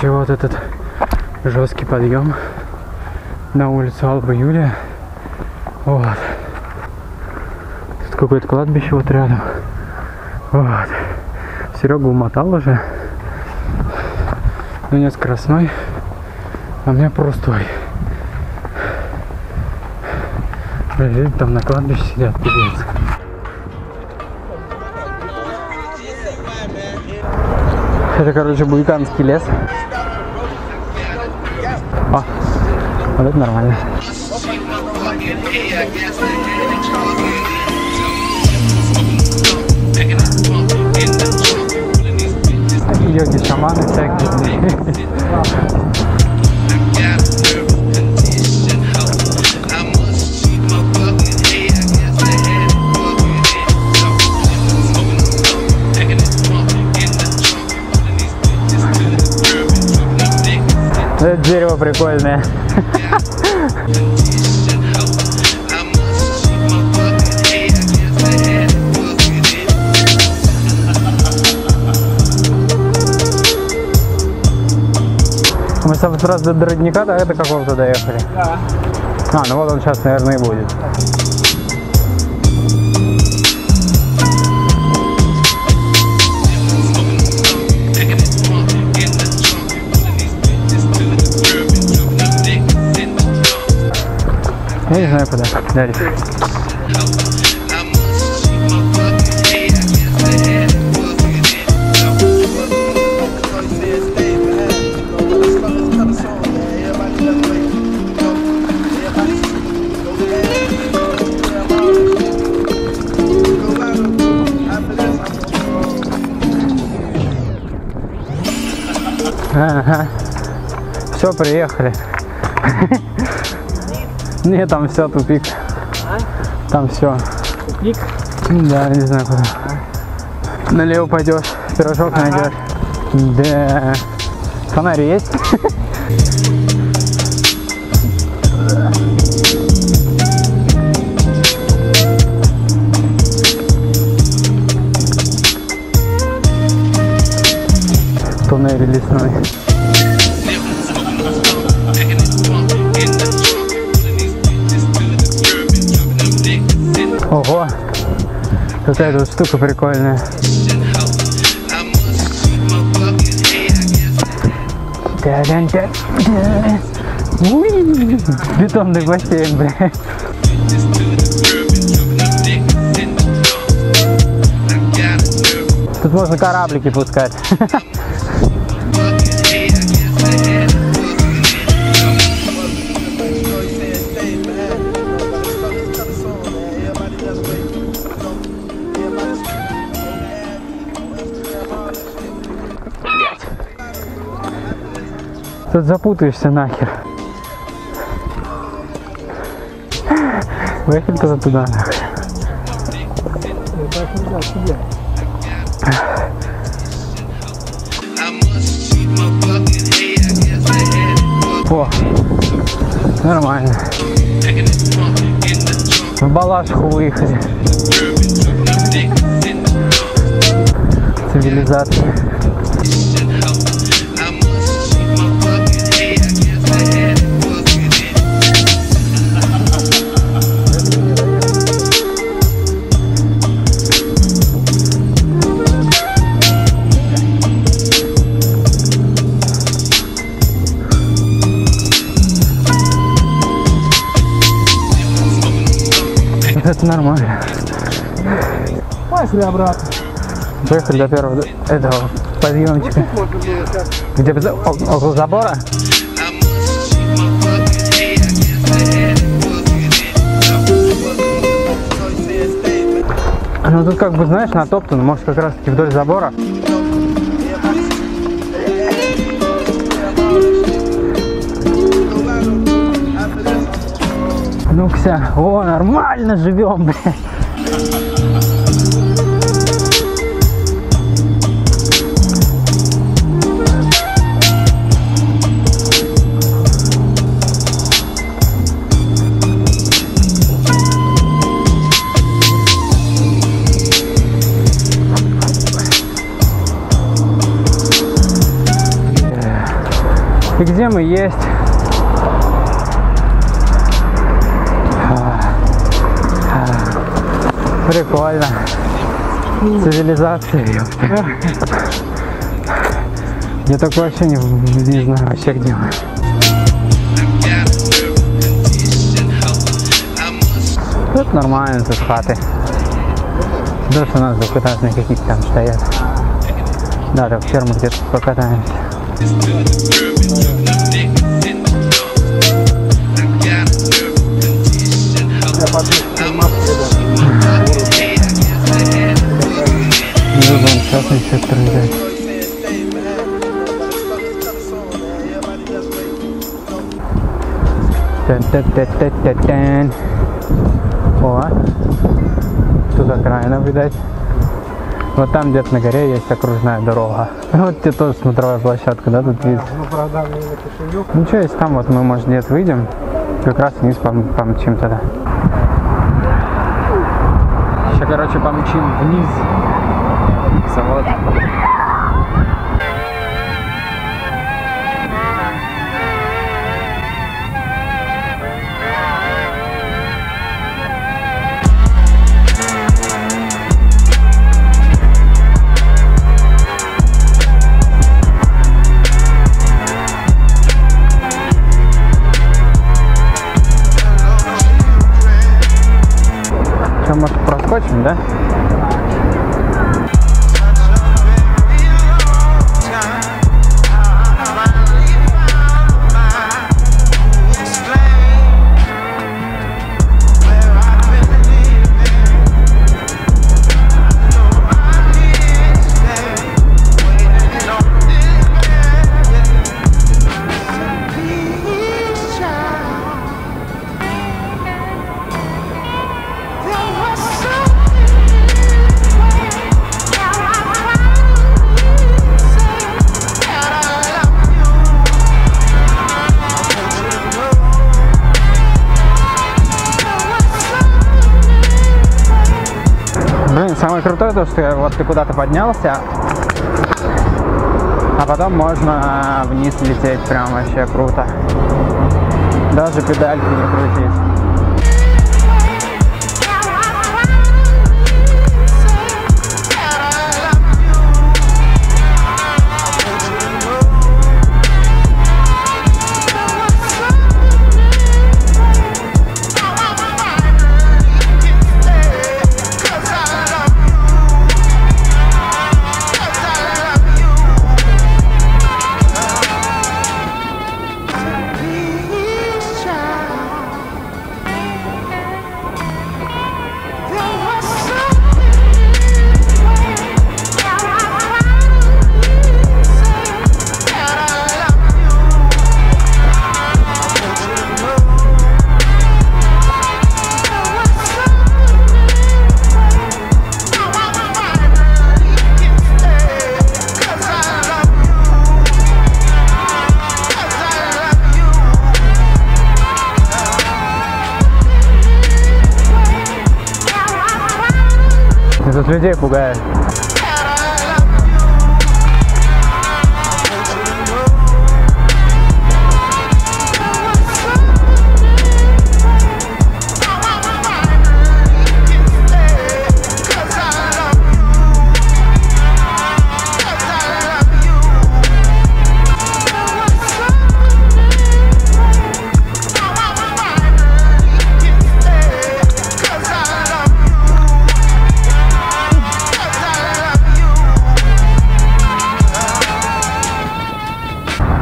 Короче, вот этот жесткий подъем на улицу Алба Юлия. Вот. Тут какое-то кладбище вот рядом. Вот. Серега умотал уже. Ну, не скоростной, а у меня простой. Люди там на кладбище сидят, пиздец. Это, короче, Буйканский лес. О, вот это нормально. Йоги, шаманы всякие. Это дерево прикольное. Мы с тобой сразу до родника, да, это какого-то доехали? Да. А, ну вот он сейчас, наверное, и будет. Я не знаю куда. Дальше. Ага. Все, приехали. Нет, там все, тупик. Там все. Тупик? Да, не знаю куда. Налево пойдешь, пирожок найдешь. Да. Фонарь есть? Туннель лесной. Ого, какая тут штука прикольная. Бетонный бассейн, бля. Тут можно кораблики пускать. Тут запутаешься нахер. Выехали тогда туда нахер. О, нормально. В Балашиху выехали. Цивилизация. Это нормально. Поехали обратно. Поехали до первого этого подъемчика. Где около забора? Ну тут как бы, знаешь, натоптано, может как раз таки вдоль забора. Ну-ка, о, нормально живем, блядь. где мы есть. Прикольно. Цивилизация, ёпта. Я так вообще не знаю вообще где мы. Тут нормально, тут хаты. Даже у нас двухэтажные какие-то там стоят. Да, так ферму где-то покатаемся. Ну, вон, частный сектор взять. О, тут окраина, видать. Вот там где-то на горе есть окружная дорога. Вот где тоже смотровая площадка, да, тут видно. Ну что, если там вот мы, может, где-то выйдем, как раз вниз помчим тогда. Сейчас, короче, помчим вниз. Завод. Что, может, проскочим, да? Блин, самое крутое то, что вот ты куда-то поднялся, а потом можно вниз лететь, прям вообще круто. Даже педальки не крутить. Тут людей пугает.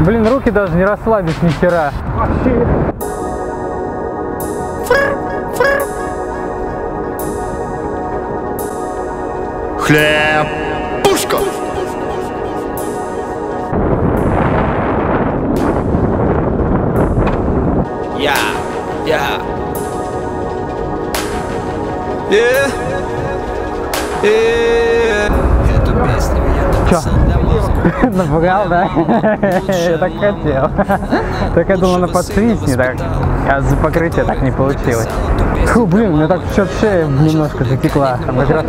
Блин, руки даже не расслабить ни хера. Вообще. Хлеб. Пушка. Я. Эту песню я написал для музыки. Напугал, да? Я так хотел. Так я думал, она подсвистнет, так А за покрытие так не получилось. Фу, блин, у меня так что-то шея немножко затекла. Там как раз...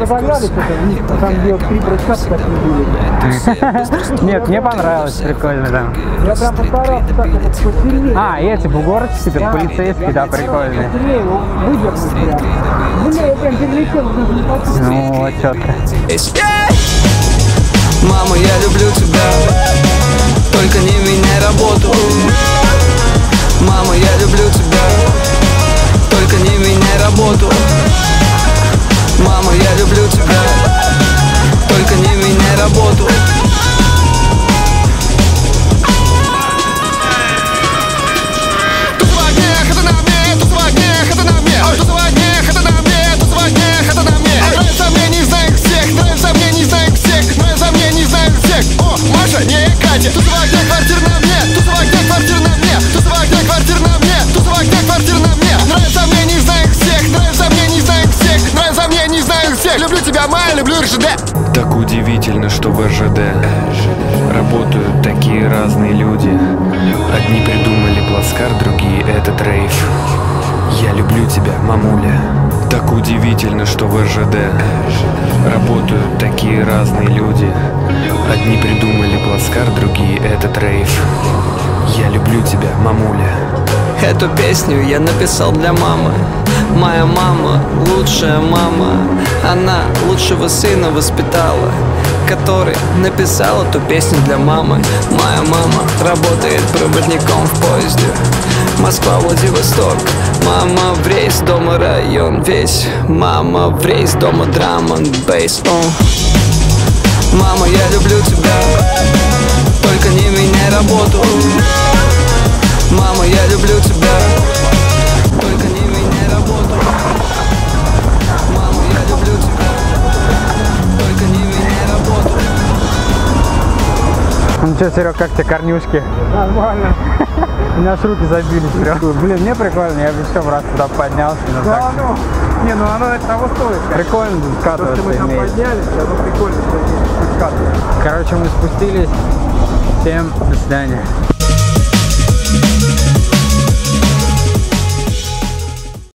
Там где 3 брачка так не были. Нет, мне понравилось, прикольно, да. Я прям постарался так вот посильнее. А, и эти бугорчики, там полицейские, да, прикольные. Посильнее его выдернуть прям. Бля, я прям перелетел, даже не почувствовал. Ну, вот четко. Мама, я люблю тебя, только не меняй работу. Мама, я люблю тебя, только не меняй работу. Мама, я люблю тебя, только не меняй работу. О, Маша, не Катя. Тут в окне квартир на мне, тут в окне квартир на мне, тут в окне квартир на мне, тут в окне квартир на мне. Нравится мне, не знаю всех, нравится мне, не знаю всех, нравится мне, не знаю всех. Люблю тебя, Майя, люблю РЖД. Так удивительно, что в РЖД работают такие разные люди. Одни придумали плацкар, другие этот рейв. Я люблю тебя, мамуля. Так удивительно, что в РЖД работают такие разные люди. Одни придумали плацкар, другие этот рейв. Я люблю тебя, мамуля. Эту песню я написал для мамы. Моя мама лучшая мама. Она лучшего сына воспитала, который написал эту песню для мамы. Моя мама работает проводником в поезде Москва, Владивосток. Мама в рейс, дома район весь. Мама в рейс, дома драм энд бейс. Мама, я люблю тебя, только не меняй работу. Мама, я люблю тебя, только не меняй работу. Мама, я люблю тебя, только не меняй работу. Ну что, Серег, как тебе корнюшки? Нормально. У меня аж руки забились прям. Блин, мне прикольно, я бы еще раз туда поднялся. Но Да, так... ну, не, ну оно это того стоит. Прикольно тут То, скатываться что мы там имеет. поднялись, оно прикольно, что здесь скатывается. Короче, мы спустились. Всем до свидания.